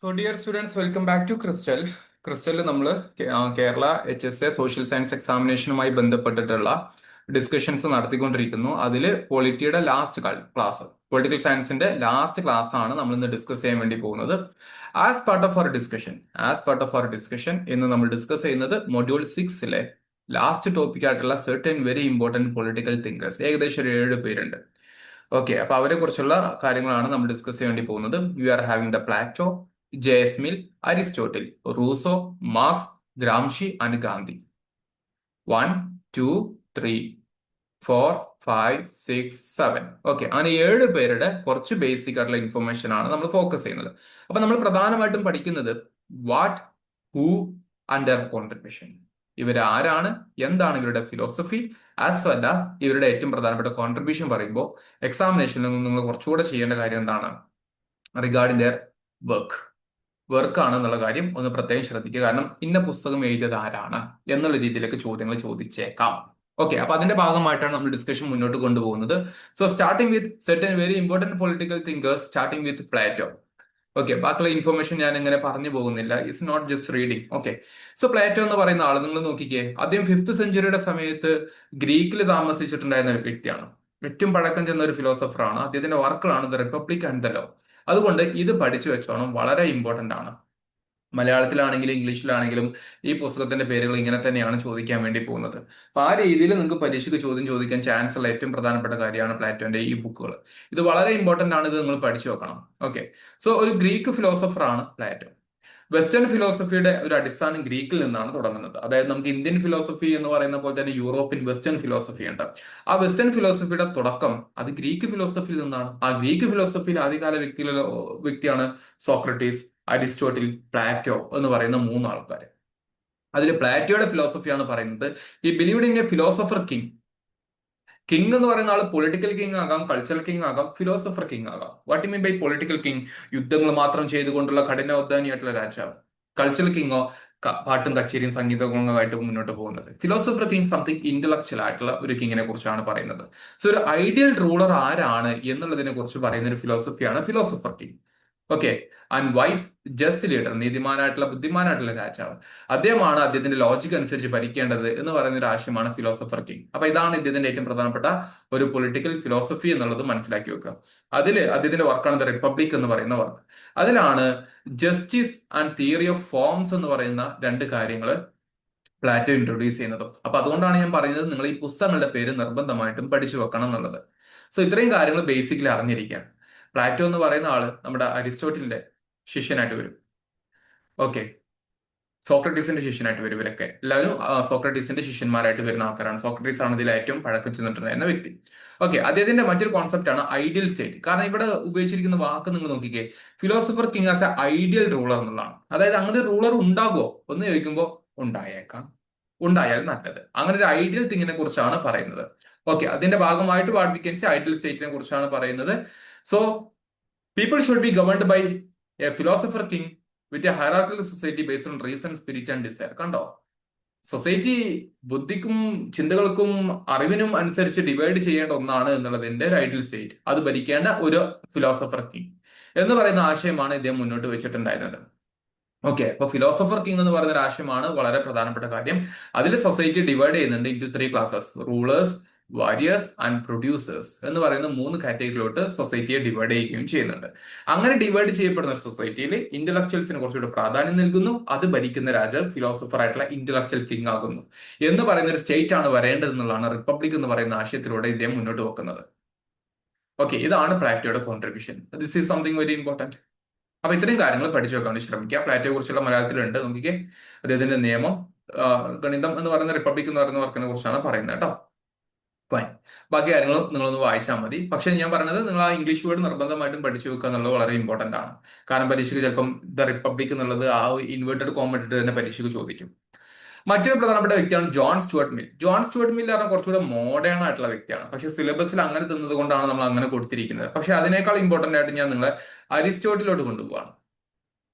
So dear students, welcome back to Crystal. ക്രിസ്റ്റലിൽ നമ്മൾ Kerala HSA social science എക്സാമിനേഷനുമായി ബന്ധപ്പെട്ടിട്ടുള്ള ഡിസ്കഷൻസ് നടത്തിക്കൊണ്ടിരിക്കുന്നു. അതിൽ പൊളിറ്റിയുടെ ലാസ്റ്റ് ക്ലാസ്, പൊളിറ്റിക്കൽ സയൻസിന്റെ ലാസ്റ്റ് ക്ലാസ് ആണ് നമ്മൾ ഇന്ന് ഡിസ്കസ് ചെയ്യാൻ വേണ്ടി പോകുന്നത്. As part of our discussion ഇന്ന് നമ്മൾ ഡിസ്കസ് ചെയ്യുന്നത് മൊഡ്യൂൾ 6-ലെ ലാസ്റ്റ് ടോപ്പിക് ആയിട്ടുള്ള certain very important political thinkers. ഏകദേശം ഒരു 7 പേരുണ്ട്. ഓക്കെ, അപ്പൊ അവരെ കുറിച്ചുള്ള കാര്യങ്ങളാണ് നമ്മൾ ഡിസ്കസ് ചെയ്യാൻ വേണ്ടി പോകുന്നത്. You are having the Plato, J.S. Mill, Aristotle, Rousseau, Marx, Gramsci, and Gandhi. 1, 2, 3, 4, 5, 6, 7. Okay, അങ്ങനെ 7 പേരുടെ കുറച്ച് ബേസിക് ആയിട്ടുള്ള ഇൻഫർമേഷൻ ആണ് നമ്മൾ ഫോക്കസ് ചെയ്യുന്നത്. അപ്പൊ നമ്മൾ പ്രധാനമായിട്ടും പഠിക്കുന്നത് what, who and their contribution. ഇവരാരാണ്, എന്താണ് ഇവരുടെ ഫിലോസഫി, ആസ് വെൽ ആസ് ഇവരുടെ ഏറ്റവും പ്രധാനപ്പെട്ട കോൺട്രിബ്യൂഷൻ പറയുമ്പോൾ എക്സാമിനേഷനിൽ നിങ്ങൾ കുറച്ചുകൂടെ ചെയ്യേണ്ട കാര്യം എന്താണ്, റിഗാർഡിംഗ് ദർ വർക്ക് ആണെന്നുള്ള കാര്യം ഒന്ന് പ്രത്യേകം ശ്രദ്ധിക്കുക. കാരണം ഇന്ന പുസ്തകം എഴുതിയത് ആരാണ് എന്നുള്ള രീതിയിലേക്ക് ചോദ്യങ്ങൾ ചോദിച്ചേക്കാം. ഓക്കെ, അപ്പൊ അതിന്റെ ഭാഗമായിട്ടാണ് നമ്മൾ ഡിസ്കഷൻ മുന്നോട്ട് കൊണ്ടുപോകുന്നത്. So starting with certain very important political thinkers, starting with Plato. Okay, ബാക്കിയുള്ള ഇൻഫർമേഷൻ ഞാൻ ഇങ്ങനെ പറഞ്ഞു പോകുന്നില്ല. It's not just reading. Okay, so Plato എന്ന് പറയുന്ന ആൾ നിങ്ങൾ നോക്കിക്കേ, അദ്ദേഹം 5th സെഞ്ചുറിയുടെ സമയത്ത് ഗ്രീക്കിൽ താമസിച്ചിട്ടുണ്ടായിരുന്ന ഒരു വ്യക്തിയാണ്. ഏറ്റവും പഴക്കം ചെന്ന ഒരു ഫിലോസഫറാണ്. അദ്ദേഹത്തിന്റെ വർക്കുകളാണ് the Republic and the Law. അതുകൊണ്ട് ഇത് പഠിച്ചു വെച്ചോണം, വളരെ ഇമ്പോർട്ടന്റ് ആണ്. മലയാളത്തിലാണെങ്കിലും ഇംഗ്ലീഷിലാണെങ്കിലും ഈ പുസ്തകത്തിന്റെ പേരുകൾ ഇങ്ങനെ തന്നെയാണ് ചോദിക്കാൻ വേണ്ടി പോകുന്നത്. അപ്പൊ ആ രീതിയിൽ നിങ്ങൾക്ക് പരീക്ഷയ്ക്ക് ചോദ്യം ചോദിക്കാൻ ചാൻസ് ഉള്ള ഏറ്റവും പ്രധാനപ്പെട്ട കാര്യമാണ് പ്ലാറ്റോന്റെ ഈ ബുക്കുകൾ. ഇത് വളരെ ഇമ്പോർട്ടന്റ് ആണ്, ഇത് നിങ്ങൾ പഠിച്ചു വെക്കണം. ഓക്കെ, സോ ഒരു ഗ്രീക്ക് ഫിലോസഫറാണ് പ്ലാറ്റോ. വെസ്റ്റേൺ ഫിലോസഫിയുടെ ഒരു അടിസ്ഥാനം ഗ്രീക്കിൽ നിന്നാണ് തുടങ്ങുന്നത്. അതായത് നമുക്ക് ഇന്ത്യൻ ഫിലോസഫി എന്ന് പറയുന്ന പോലെ തന്നെ യൂറോപ്യൻ വെസ്റ്റേൺ ഫിലോസഫി ഉണ്ട്. ആ വെസ്റ്റേൺ ഫിലോസഫിയുടെ തുടക്കം അത് ഗ്രീക്ക് ഫിലോസഫിയിൽ നിന്നാണ്. ആ ഗ്രീക്ക് ഫിലോസഫിയിൽ ആദ്യകാല വ്യക്തിയാണ് സോക്രട്ടീസ്, അരിസ്റ്റോട്ടിൽ, പ്ലാറ്റോ എന്ന് പറയുന്ന 3 ആൾക്കാർ. അതിൽ പ്ലാറ്റോയുടെ ഫിലോസഫിയാണ് പറയുന്നത് he believed in a philosopher king. King എന്ന് പറയുന്ന ആൾ പൊളിറ്റിക്കൽ കിങ് ആകാം, കൾച്ചറൽ കിങ് ആകാം, ഫിലോസഫർ കിങ് ആകാം. What mean by political king? യുദ്ധങ്ങൾ മാത്രം ചെയ്തുകൊണ്ടുള്ള കഠിനോദ്ധാനിയായിട്ടുള്ള രാജാവ്. കൾച്ചറൽ കിങ്ങോ പാട്ടും കച്ചേരിയും സംഗീതവും ആയിട്ട് മുന്നോട്ട് പോകുന്നത്. ഫിലോസഫർ കിങ് സംതിങ് ഇന്റലക്ച്വൽ ആയിട്ടുള്ള ഒരു കിങ്ങിനെ കുറിച്ചാണ് പറയുന്നത്. സോ ഒരു ഐഡിയൽ റൂളർ ആരാണ് എന്നുള്ളതിനെ കുറിച്ച് പറയുന്ന ഒരു ഫിലോസഫിയാണ് philosopher king. Okay, and wise just leader, നീതിമാനായിട്ടുള്ള ബുദ്ധിമാനായിട്ടുള്ള രാജാവ്. അദ്ദേഹമാണ് അദ്ദേഹത്തിന്റെ ലോജിക് അനുസരിച്ച് ഭരിക്കേണ്ടത് എന്ന് പറയുന്ന ഒരു ആശയമാണ് ഫിലോസഫർ കിങ്. അപ്പൊ ഇതാണ് ഇദ്ദേഹത്തിന്റെ ഏറ്റവും പ്രധാനപ്പെട്ട ഒരു പൊളിറ്റിക്കൽ ഫിലോസഫി എന്നുള്ളത് മനസ്സിലാക്കി വെക്കുക. അദ്ദേഹത്തിന്റെ വർക്കാണ് ദ റിപ്പബ്ലിക് എന്ന് പറയുന്ന വർക്ക്. അതിലാണ് justice and theory of forms എന്ന് പറയുന്ന 2 കാര്യങ്ങൾ പ്ലാറ്റോ ഇൻട്രൊഡ്യൂസ് ചെയ്യുന്നതും. അപ്പൊ അതുകൊണ്ടാണ് ഞാൻ പറയുന്നത് നിങ്ങൾ ഈ പുസ്തകങ്ങളുടെ പേര് നിർബന്ധമായിട്ടും പഠിച്ചു വെക്കണം എന്നുള്ളത്. സോ ഇത്രയും കാര്യങ്ങൾ ബേസിക്കലി അറിഞ്ഞിരിക്കുക. പ്ലാറ്റോ എന്ന് പറയുന്ന ആള് നമ്മുടെ അരിസ്റ്റോട്ടിലിന്റെ ശിഷ്യനായിട്ട് വരും. ഓക്കെ, സോക്രട്ടീസിന്റെ ശിഷ്യനായിട്ട് വരും. ഇവരൊക്കെ എല്ലാവരും സോക്രട്ടീസിന്റെ ശിഷ്യന്മാരായിട്ട് വരുന്ന ആൾക്കാരാണ്. സോക്രട്ടീസ് ആണ് ഇതിൽ ഏറ്റവും പഴക്കം ചെന്നിട്ടുണ്ടായിരുന്ന വ്യക്തി. ഓക്കെ, അദ്ദേഹത്തിന്റെ മറ്റൊരു കോൺസെപ്റ്റ് ആണ് ഐഡിയൽ സ്റ്റേറ്റ്. കാരണം ഇവിടെ ഉപയോഗിച്ചിരിക്കുന്ന വാക്ക് നിങ്ങൾ നോക്കിക്കേ, philosopher king as A ideal ruler എന്നുള്ളതാണ്. അതായത് അങ്ങനെ ഒരു റൂളർ ഉണ്ടാകുമോ എന്ന് ചോദിക്കുമ്പോൾ ഉണ്ടായേക്കാം, ഉണ്ടായാൽ നല്ലത്. അങ്ങനെ ഒരു ഐഡിയൽ തിങ്ങിനെ കുറിച്ചാണ് പറയുന്നത്. ഓക്കെ, അതിന്റെ ഭാഗമായിട്ട് what we can say ideal സ്റ്റേറ്റിനെ കുറിച്ചാണ് പറയുന്നത്. So people should be governed by a philosopher king with a hierarchical society based on reason, spirit and desire. കണ്ടോ, സൊസൈറ്റി ബുദ്ധിക്കും ചിന്തകൾക്കും അറിവിനും അനുസരിച്ച് ഡിവൈഡ് ചെയ്യേണ്ട ഒന്നാണ് എന്നുള്ളതിന്റെ ഒരു ഐഡിയൽ സ്റ്റേറ്റ്. അത് ഭരിക്കേണ്ട ഒരു ഫിലോസഫർ കിങ് എന്ന് പറയുന്ന ആശയമാണ് ഇദ്ദേഹം മുന്നോട്ട് വെച്ചിട്ടുണ്ടായിരുന്നത്. ഓക്കെ, അപ്പൊ ഫിലോസഫർ കിങ് എന്ന് പറയുന്ന ഒരു ആശയമാണ് വളരെ പ്രധാനപ്പെട്ട കാര്യം. അതിൽ സൊസൈറ്റി ഡിവൈഡ് ചെയ്യുന്നുണ്ട് into 3 classes: rulers, warriors and producers എന്ന് പറയുന്ന 3 കാറ്റഗറിയിലോട്ട് സൊസൈറ്റിയെ ഡിവൈഡ് ചെയ്യുകയും ചെയ്യുന്നുണ്ട്. അങ്ങനെ ഡിവൈഡ് ചെയ്യപ്പെടുന്ന ഒരു സൊസൈറ്റിയിൽ ഇന്റലക്ച്വൽസിന് കുറച്ചുകൂടി പ്രാധാന്യം നൽകുന്നു. അത് ഭരിക്കുന്ന രാജാവ് ഫിലോസഫർ ആയിട്ടുള്ള ഇന്റലക്ച്വൽ കിങ് ആകുന്നു എന്ന് പറയുന്ന ഒരു സ്റ്റേറ്റ് ആണ് വരേണ്ടത് എന്നുള്ളതാണ് റിപ്പബ്ലിക് എന്ന് പറയുന്ന ആശയത്തിലൂടെ ഇദ്ദേഹം മുന്നോട്ട് വെക്കുന്നത്. ഓക്കെ, ഇതാണ് പ്ലാറ്റോയുടെ contribution. This is something very important. അപ്പൊ ഇത്രയും കാര്യങ്ങൾ പഠിച്ചു വെക്കാൻ വേണ്ടി ശ്രമിക്കുക. പ്ലാറ്റോയെ കുറിച്ചുള്ള മലയാളത്തിലുണ്ട്, നോക്കിക്കേ. അദ്ദേഹത്തിന്റെ നിയമം, ഗണിതം എന്ന് പറയുന്ന റിപ്പബ്ലിക് എന്ന് പറയുന്ന വർക്കിനെ കുറിച്ചാണ് പറയുന്നത് കേട്ടോ. ഫൈൻ, ബാക്കി കാര്യങ്ങൾ നിങ്ങളൊന്ന് വായിച്ചാൽ മതി. പക്ഷെ ഞാൻ പറഞ്ഞത് നിങ്ങൾ ആ ഇംഗ്ലീഷ് വേർഡ് നിർബന്ധമായിട്ടും പഠിച്ചു വെക്കുക എന്നുള്ളത് വളരെ ഇമ്പോർട്ടന്റ് ആണ്. കാരണം പരീക്ഷയ്ക്ക് ചിലപ്പം ദ റിപ്പബ്ലിക് എന്നുള്ളത് ആ ഇൻവേർട്ടഡ് കോമ ഇട്ടിട്ട് തന്നെ പരീക്ഷയ്ക്ക് ചോദിക്കും. മറ്റൊരു പ്രധാനപ്പെട്ട വ്യക്തിയാണ് John Stuart mill. John Stuart mill പറഞ്ഞാൽ കുറച്ചുകൂടെ മോഡേൺ ആയിട്ടുള്ള വ്യക്തിയാണ്. പക്ഷെ സിലബസിൽ അങ്ങനെ തന്നത് കൊണ്ടാണ് നമ്മൾ അങ്ങനെ കൊടുത്തിരിക്കുന്നത്. പക്ഷെ അതിനേക്കാൾ ഇമ്പോർട്ടന്റ് ആയിട്ട് ഞാൻ നിങ്ങളെ അരിസ്റ്റോട്ടിലോട്ട് കൊണ്ടുപോവാണ്.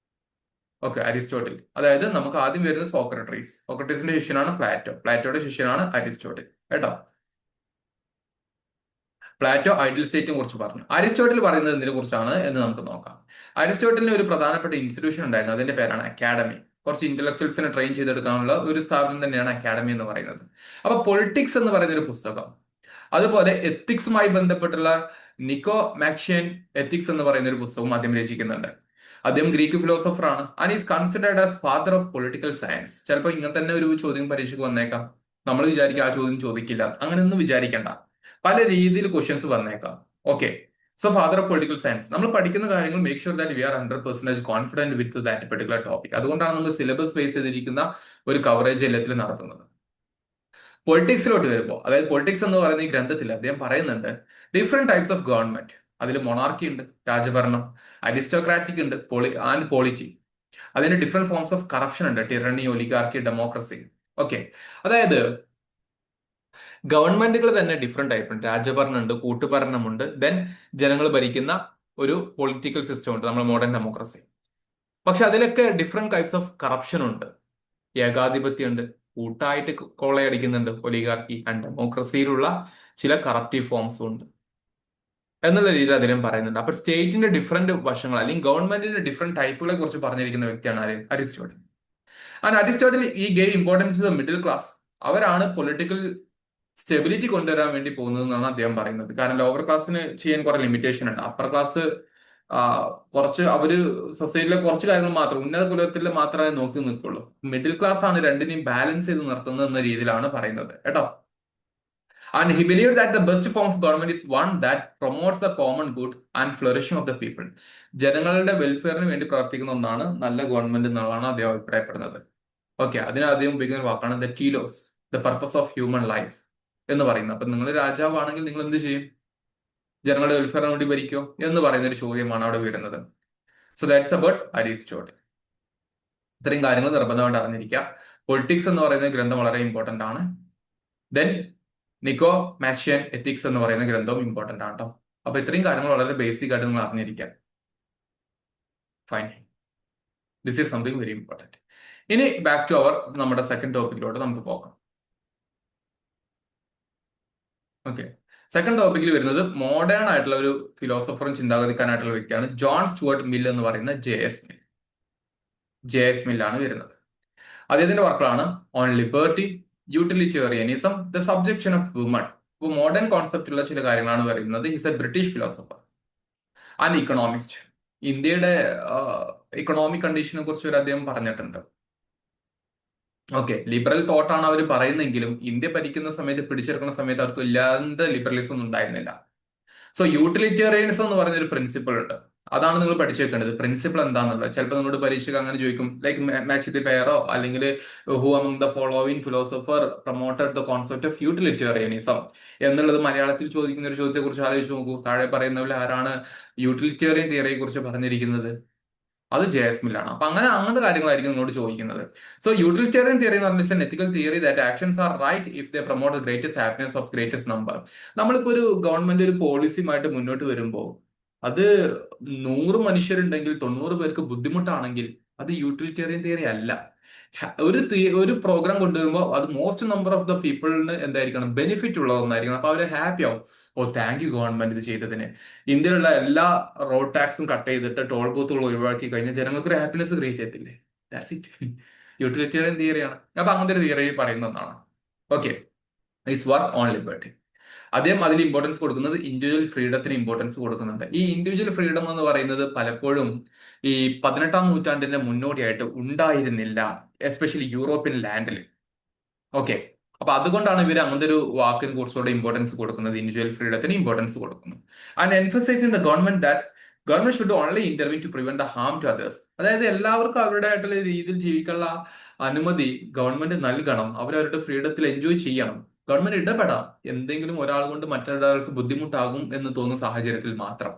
Okay, Aristotle. അതായത് നമുക്ക് ആദ്യം വരുന്നത് സോക്രട്ടീസിന്റെ ശിഷ്യനാണ് പ്ലാറ്റോ, പ്ലാറ്റോയുടെ ശിഷ്യനാണ് അരിസ്റ്റോട്ടിൽ കേട്ടോ. പ്ലാറ്റോ ഐഡിയൽ സ്റ്റേറ്റിനെ കുറിച്ച് പറഞ്ഞു. അരിസ്റ്റോട്ടിൽ പറയുന്നത് ഇതിനെ കുറിച്ചാണ് എന്ന് നമുക്ക് നോക്കാം. അരിസ്റ്റോട്ടലിന് ഒരു പ്രധാനപ്പെട്ട ഇൻസ്റ്റിറ്റ്യൂഷൻ ഉണ്ടായിരുന്നു. അതിന്റെ പേരാണ് അക്കാഡമി. കുറച്ച് ഇന്റലക്ച്വൽസിനെ ട്രെയിൻ ചെയ്തെടുക്കാനുള്ള ഒരു സ്ഥാപനം തന്നെയാണ് അക്കാഡമി എന്ന് പറയുന്നത്. അപ്പൊ പൊളിറ്റിക്സ് എന്ന് പറയുന്ന ഒരു പുസ്തകം, അതുപോലെ എത്തിക്സുമായി ബന്ധപ്പെട്ടുള്ള നിക്കോ മാക്ഷ്യൻ എത്തിക്സ് എന്ന് പറയുന്ന ഒരു പുസ്തകവും അദ്ദേഹം രചിക്കുന്നുണ്ട്. അദ്ദേഹം ഗ്രീക്ക് ഫിലോസഫർ ആണ് and is considered as father of political science. ചിലപ്പോൾ ഇങ്ങനെ തന്നെ ഒരു ചോദ്യം പരീക്ഷയ്ക്ക് വന്നേക്കാം. നമ്മൾ വിചാരിക്കും ആ ചോദ്യം ചോദിക്കില്ല, അങ്ങനെയൊന്നും വിചാരിക്കണ്ട. പല രീതിയിൽ ക്വസ്റ്റ്യൻസ് വന്നേക്കാം. Okay, so father of political science. നമ്മൾ പഠിക്കുന്ന കാര്യങ്ങൾ make sure that we are 100% confident with that particular topic. അതുകൊണ്ടാണ് നമ്മൾ സിലബസ് ബേസ് ചെയ്തിരിക്കുന്ന ഒരു കവറേജ് എല്ലാത്തിലും നടത്തുന്നത്. പൊളിറ്റിക്സിലോട്ട് വരുമ്പോൾ, അതായത് പൊളിറ്റിക്സ് എന്ന് പറയുന്ന ഈ ഗ്രന്ഥത്തിൽ അദ്ദേഹം പറയുന്നുണ്ട് ഡിഫറെന്റ് ടൈപ്സ് ഓഫ് ഗവൺമെന്റ്. അതിൽ മൊണാർക്കി ഉണ്ട്, രാജഭരണം, അരിസ്റ്റോക്രാറ്റിക് ഉണ്ട്, ആൻഡ് പോളിറ്റി. അതിന് ഡിഫറെന്റ് ഫോംസ് ഓഫ് കറപ്ഷൻ ഉണ്ട്, ടിറണി, ഒലിഗാർക്കി, ഡെമോക്രസി. ഓക്കെ, അതായത് ഗവൺമെന്റുകൾ തന്നെ ഡിഫറെന്റ് ടൈപ്പ് ഉണ്ട്. രാജഭരണമുണ്ട്, കൂട്ടുഭരണമുണ്ട്, ദെൻ ജനങ്ങൾ ഭരിക്കുന്ന ഒരു പൊളിറ്റിക്കൽ സിസ്റ്റം ഉണ്ട്, നമ്മൾ മോഡേൺ ഡെമോക്രസി. പക്ഷെ അതിലൊക്കെ ഡിഫറെന്റ് ടൈപ്സ് ഓഫ് കറപ്ഷൻ ഉണ്ട്. ഏകാധിപത്യം ഉണ്ട്, കൂട്ടായിട്ട് കൊള്ളയടിക്കുന്നുണ്ട്, ഒലിഗാർക്കി. ആൻഡ് ഡെമോക്രസിയിലുള്ള ചില കറപ്റ്റീവ് ഫോംസും ഉണ്ട് എന്നുള്ള രീതിയിൽ അദ്ദേഹം പറയുന്നുണ്ട്. അപ്പൊ സ്റ്റേറ്റിന്റെ ഡിഫറെന്റ് വശങ്ങൾ അല്ലെങ്കിൽ ഗവൺമെന്റിന്റെ ഡിഫറെന്റ് ടൈപ്പുകളെ കുറിച്ച് പറഞ്ഞിരിക്കുന്ന വ്യക്തിയാണ് ആര്? Aristotle. And Aristotle he gave importance to the middle class. അവരാണ് പൊളിറ്റിക്കൽ സ്റ്റെബിലിറ്റി കൊണ്ടുവരാൻ വേണ്ടി പോകുന്നതെന്നാണ് അദ്ദേഹം പറയുന്നത്. കാരണം ലോവർ ക്ലാസ്സിന് ചെയ്യാൻ കുറെ ലിമിറ്റേഷൻ ഉണ്ട്. അപ്പർ ക്ലാസ് കുറച്ച് അവര് സൊസൈറ്റിയിലെ കുറച്ച് കാര്യങ്ങൾ മാത്രം, ഉന്നത കുലത്തിൽ മാത്രമേ നോക്കി നിൽക്കുള്ളൂ. മിഡിൽ ക്ലാസ് ആണ് രണ്ടിനെയും ബാലൻസ് ചെയ്ത് നിർത്തുന്നത് എന്ന രീതിയിലാണ് പറയുന്നത് കേട്ടോ. And he believed that the best form of government is one that promotes the common good and flourishing of the people. ജനങ്ങളുടെ വെൽഫെയറിന് വേണ്ടി പ്രവർത്തിക്കുന്ന ഒന്നാണ് നല്ല ഗവൺമെന്റ് എന്നുള്ളതാണ് അദ്ദേഹം അഭിപ്രായപ്പെടുന്നത്. ഓക്കെ, അതിന് അദ്ദേഹം ഉപയോഗിക്കുന്ന വാക്കാണ് the telos, the purpose of human life എന്ന് പറയുന്നത്. അപ്പൊ നിങ്ങൾ രാജാവാണെങ്കിൽ നിങ്ങൾ എന്ത് ചെയ്യും? ജനങ്ങളുടെ വെൽഫെയറിന് വേണ്ടി ഭരിക്കോ എന്ന് പറയുന്ന ഒരു ചോദ്യമാണ് അവിടെ വരുന്നത്. So that's about Aristotle. ഇത്രയും കാര്യങ്ങൾ നിർബന്ധമായിട്ട് അറിഞ്ഞിരിക്കുക. പൊളിറ്റിക്സ് എന്ന് പറയുന്ന ഗ്രന്ഥം വളരെ ഇമ്പോർട്ടന്റ് ആണ്. ദെൻ നിക്കോ മാഷ്യൻ എത്തിക്സ് എന്ന് പറയുന്ന ഗ്രന്ഥവും ഇമ്പോർട്ടന്റ് ആണ് കേട്ടോ. അപ്പൊ ഇത്രയും കാര്യങ്ങൾ വളരെ ബേസിക് ആയിട്ട് നിങ്ങൾ അറിഞ്ഞിരിക്കുക. Fine, this is something very important. ഇനി ബാക്ക് ടു അവർ നമ്മുടെ സെക്കൻഡ് ടോപ്പിക്കിലോട്ട് നമുക്ക് പോകാം. ഓക്കെ, സെക്കൻഡ് ടോപ്പിക്കിൽ വരുന്നത് മോഡേൺ ആയിട്ടുള്ള ഒരു ഫിലോസഫറും ചിന്താഗതിക്കാനായിട്ടുള്ള വ്യക്തിയാണ് ജോൺ സ്റ്റുവർട്ട് മിൽ എന്ന് പറയുന്ന JS മിൽ. JS മില്ലാണ് വരുന്നത്. അദ്ദേഹത്തിന്റെ വർക്കുകളാണ് on liberty, utilitarianism, the subjection of woman. ഇപ്പൊ മോഡേൺ കോൺസെപ്റ്റുള്ള ചില കാര്യങ്ങളാണ് പറയുന്നത്. He's a British philosopher and economist. ഇന്ത്യയുടെ ഇക്കണോമിക് കണ്ടീഷനെ കുറിച്ച് ഒരു അദ്ദേഹം പറഞ്ഞിട്ടുണ്ട്. ഓക്കെ, ലിബറൽ തോട്ടാണ് അവർ പറയുന്നെങ്കിലും ഇന്ത്യ ഭരിക്കുന്ന സമയത്ത്, പിടിച്ചെടുക്കുന്ന സമയത്ത് അവർക്ക് ഇല്ലാത്ത ലിബറലിസം ഒന്നും ഉണ്ടായിരുന്നില്ല. സോ യൂട്ടിലിറ്റേറിയനിസം എന്ന് പറയുന്ന ഒരു പ്രിൻസിപ്പിൾ ഉണ്ട്. അതാണ് നിങ്ങൾ പഠിച്ചു വെക്കേണ്ടത്. പ്രിൻസിപ്പിൾ എന്താണെന്നുള്ളത് ചിലപ്പോൾ നിങ്ങളുടെ പരീക്ഷയ്ക്ക് അങ്ങനെ ചോദിക്കും. ലൈക്ക് മാച്ച് ദി പെയറോ അല്ലെങ്കിൽ who among the following philosopher promoted the concept of utilitarianism എന്നുള്ളത് മലയാളത്തിൽ ചോദിക്കുന്ന ഒരു ചോദ്യത്തെ കുറിച്ച് ആലോചിച്ച് നോക്കൂ. താഴെ പറയുന്നവരിൽ ആരാണ് യൂട്ടിലിറ്റേറിയൻ തിയറിയെ കുറിച്ച് പറഞ്ഞിരിക്കുന്നത്? അത് JS മില്ലാണ്. അപ്പൊ അങ്ങനത്തെ കാര്യങ്ങളായിരിക്കും നിങ്ങളോട് ചോദിക്കുന്നത്. സോ യൂട്ടിലിറ്റേറിയൻ തിയറി എന്ന് പറഞ്ഞാൽ ethical theory that actions are right if they promote the greatest happiness of greatest number. നമ്മളിപ്പോ ഒരു ഗവൺമെന്റ് ഒരു പോളിസിയുമായിട്ട് മുന്നോട്ട് വരുമ്പോൾ അത് 100 മനുഷ്യരുണ്ടെങ്കിൽ 90 പേർക്ക് ബുദ്ധിമുട്ടാണെങ്കിൽ അത് യൂട്ടിലിറ്റേറിയൻ തിയറി അല്ല. ഒരു പ്രോഗ്രാം കൊണ്ടുവരുമ്പോൾ അത് മോസ്റ്റ് നമ്പർ ഓഫ് ദ പീപ്പിളിന് എന്തായിരിക്കണം? ബെനിഫിറ്റ് ഉള്ളതൊന്നായിരിക്കണം. അപ്പൊ അവര് ഹാപ്പി ആവും. ഓ, താങ്ക് യു ഗവൺമെന്റ് ഇത് ചെയ്തതിന്. ഇന്ത്യയിലുള്ള എല്ലാ റോഡ് ടാക്സും കട്ട് ചെയ്തിട്ട് ടോൾ ബൂത്തുകൾ ഒഴിവാക്കി കഴിഞ്ഞാൽ ജനങ്ങൾക്ക് ഒരു ഹാപ്പിനെസ് ക്രിയേറ്റ് ചെയ്യത്തില്ലേ? That's it. യൂട്ടിലിറ്റേറിയൻ തിയറിയാണ്. അപ്പൊ അങ്ങനത്തെ ഒരു തിയറി പറയുന്ന ഒന്നാണ്. Okay, his work on liberty. അദ്ദേഹം അതിൽ ഇമ്പോർട്ടൻസ് കൊടുക്കുന്നത് ഇൻഡിവിജ്വൽ ഫ്രീഡത്തിന് ഇമ്പോർട്ടൻസ് കൊടുക്കുന്നുണ്ട്. ഈ ഇൻഡിവിജ്വൽ ഫ്രീഡം എന്ന് പറയുന്നത് പലപ്പോഴും ഈ 18ാം നൂറ്റാണ്ടിന്റെ മുന്നോടിയായിട്ട് ഉണ്ടായിരുന്നില്ല, എസ്പെഷ്യലി യൂറോപ്യൻ ലാൻഡിൽ. ഓക്കെ, അപ്പൊ അതുകൊണ്ടാണ് ഇവർ അങ്ങനത്തെ ഒരു വാക്കിന് കുറച്ചുകൂടെ ഇമ്പോർട്ടൻസ് കൊടുക്കുന്നത്, ഇൻഡിവിജ്വൽ ഫ്രീഡത്തിന് ഇമ്പോർട്ടൻസ് കൊടുക്കുന്നു. And emphasising the government that government should only intervene to prevent the harm to others. അതായത് എല്ലാവർക്കും അവരുടെ ആയിട്ടുള്ള രീതിയിൽ ജീവിക്കാനുള്ള അനുമതി ഗവൺമെന്റ് നൽകണം. അവരവരുടെ ഫ്രീഡത്തിൽ എൻജോയ് ചെയ്യണം. ഗവൺമെന്റ് ഇടപെടാം എന്തെങ്കിലും ഒരാൾ കൊണ്ട് മറ്റൊരാൾക്ക് ബുദ്ധിമുട്ടാകും എന്ന് തോന്നുന്ന സാഹചര്യത്തിൽ മാത്രം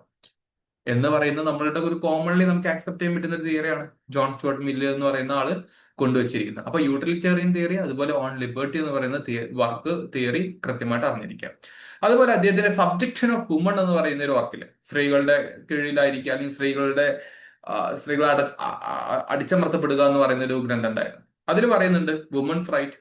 എന്ന് പറയുന്ന നമ്മളുടെ ഒരു കോമൺലി നമുക്ക് ആക്സെപ്റ്റ് ചെയ്യാൻ പറ്റുന്ന ഒരു തിയറിയാണ് ജോൺ സ്റ്റുവർട്ട് മില്ല് എന്ന് പറയുന്ന ആള് കൊണ്ടുവച്ചിരിക്കുന്നത്. അപ്പൊ യൂട്ടിലിറ്റേറിയൻ തിയറി അതുപോലെ ഓൺ ലിബർട്ടി എന്ന് പറയുന്ന വർക്ക് തിയറി കൃത്യമായിട്ട് അറിഞ്ഞിരിക്കാം. അതുപോലെ അദ്ദേഹത്തിന്റെ സബ്ജക്ഷൻ ഓഫ് വുമൺ എന്ന് പറയുന്ന ഒരു വർക്കില് സ്ത്രീകളുടെ കീഴിലായിരിക്കുക അല്ലെങ്കിൽ സ്ത്രീകളെ അടിച്ചമർത്തപ്പെടുക എന്ന് പറയുന്ന ഒരു ഗ്രന്ഥം ഉണ്ടായിരുന്നു. അതിൽ പറയുന്നുണ്ട് വുമൻസ് റൈറ്റ്,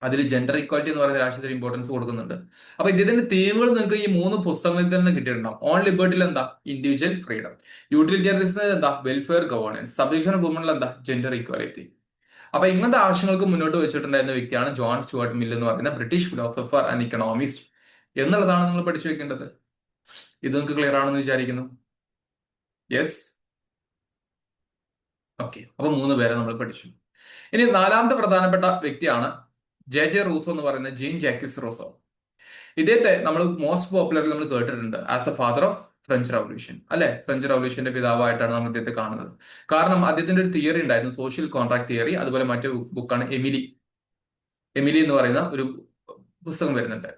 അതിൽ ജെൻഡർ ഇക്വാലിറ്റി എന്ന് പറയുന്ന രാഷ്ട്രീയത്തിന് ഇമ്പോർട്ടൻസ് കൊടുക്കുന്നുണ്ട്. അപ്പൊ ഇദ്ദേഹത്തിന്റെ തീമുകൾ നിങ്ങൾക്ക് ഈ 3 പുസ്തകങ്ങളിൽ തന്നെ കിട്ടിയിട്ടുണ്ടാവും. ഓൺ ലിബർട്ടിയിൽ എന്താ ഇൻഡിവിജ്വൽ ഫ്രീഡം, യൂട്ടിലിറ്റേറിയനിസത്തിൽ എന്താ വെൽഫെയർ ഗവേണൻസ്, സബ്ജക്ഷൻ വുമണിൽ എന്താ ജെൻഡർ ഇക്വാലിറ്റി. അപ്പൊ ഇങ്ങനത്തെ ആശയങ്ങൾക്ക് മുന്നോട്ട് വെച്ചിട്ടുണ്ടായിരുന്ന വ്യക്തിയാണ് ജോൺ സ്റ്റുവർട്ട് മിൽ എന്ന് പറയുന്ന ബ്രിട്ടീഷ് ഫിലോസഫർ ആൻഡ് ഇക്കണോമിസ്റ്റ് എന്നുള്ളതാണ് നിങ്ങൾ പഠിച്ചു വെക്കേണ്ടത്. ഇത് നിങ്ങൾക്ക് ക്ലിയർ ആണെന്ന് വിചാരിക്കുന്നു. Yes, okay. അപ്പൊ 3 പേരെ നമ്മൾ പഠിച്ചു. ഇനി 4ാമത്തെ പ്രധാനപ്പെട്ട വ്യക്തിയാണ് ജെ റൂസോ എന്ന് പറയുന്ന ജീൻ ജാക്വിസ് റൂസോ. ഇദ്ദേഹത്തെ നമ്മൾ മോസ്റ്റ് പോപ്പുലർലി നമ്മൾ കേട്ടിട്ടുണ്ട് as A father of French revolution, അല്ലെ? ഫ്രഞ്ച് റവല്യൂഷന്റെ പിതാവായിട്ടാണ് നമ്മൾ ഇദ്ദേഹത്തെ കാണുന്നത്. കാരണം അദ്ദേഹത്തിന്റെ ഒരു തിയറി ഉണ്ടായിരുന്നു, സോഷ്യൽ കോൺട്രാക്ട് തിയറി. അതുപോലെ മറ്റു ബുക്കാണ് എമിലി. എമിലി എന്ന് പറയുന്ന ഒരു പുസ്തകം വരുന്നുണ്ട്.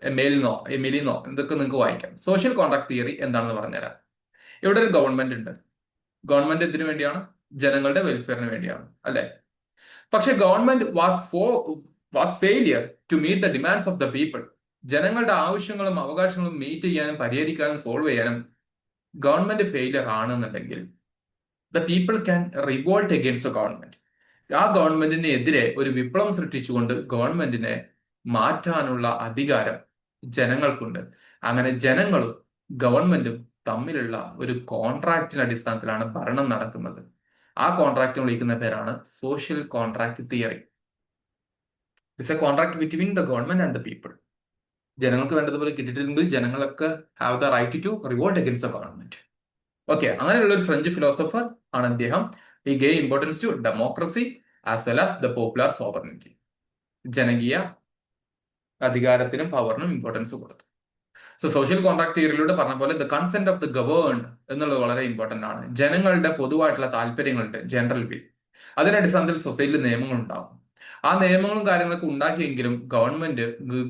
എമിലിന്നോ ഇതൊക്കെ നിങ്ങൾക്ക് വായിക്കാം. സോഷ്യൽ കോൺട്രാക്ട് തിയറി എന്താണെന്ന് പറഞ്ഞുതരാം. ഇവിടെ ഒരു ഗവൺമെന്റ് ഉണ്ട്. ഗവൺമെന്റ് എന്തിനു വേണ്ടിയാണ്? ജനങ്ങളുടെ വെൽഫെയറിന് വേണ്ടിയാണ്, അല്ലെ? പക്ഷെ government was failure to meet the demands of the people. ജനങ്ങളുടെ ആവശ്യങ്ങളും അവകാശങ്ങളും മീറ്റ് ചെയ്യാനും പരിഹരിക്കാനും സോൾവ് ചെയ്യാനും ഗവൺമെന്റ് ഫെയിലിയർ ആണെന്നുണ്ടെങ്കിൽ the people can revolt against the government. ആ ഗവൺമെന്റിന് എതിരെ ഒരു വിപ്ലവം സൃഷ്ടിച്ചുകൊണ്ട് ഗവൺമെന്റിനെ മാറ്റാനുള്ള അധികാരം ജനങ്ങൾക്കുണ്ട്. അങ്ങനെ ജനങ്ങളും ഗവൺമെന്റും തമ്മിലുള്ള ഒരു കോൺട്രാക്റ്റിന്റെ അടിസ്ഥാനത്തിലാണ് ഭരണം നടക്കുന്നത്. ആ കോൺട്രാക്റ്റ് വിളിക്കുന്ന പേരാണ് social contract theory. It's a contract between the government and the people. ജനങ്ങൾക്ക് വേണ്ടതുപോലെ കിട്ടിയിട്ടില്ലെങ്കിൽ ജനങ്ങൾക്ക് have the right to revolt against the government. Okay, അങ്ങനെയുള്ള ഒരു ഫ്രഞ്ച് ഫിലോസഫർ ആണ് അദ്ദേഹം. He gave importance to democracy as well as the popular sovereignty. ജനകീയ അധികാരത്തിനും പവറിനും ഇമ്പോർട്ടൻസ് കൊടുത്തു. സോ സോഷ്യൽ കോൺട്രാക്ട് തിയറിയിലൂടെ പറഞ്ഞ പോലെ the consent of the governed എന്നുള്ളത് വളരെ ഇമ്പോർട്ടന്റ് ആണ്. ജനങ്ങളുടെ പൊതുവായിട്ടുള്ള താല്പര്യങ്ങളുണ്ട്, ജനറൽ വിൽ. അതിന്റെ അടിസ്ഥാനത്തിൽ സൊസൈറ്റിയിൽ നിയമങ്ങൾ ഉണ്ടാവും. ആ നിയമങ്ങളും കാര്യങ്ങളൊക്കെ ഉണ്ടാക്കിയെങ്കിലും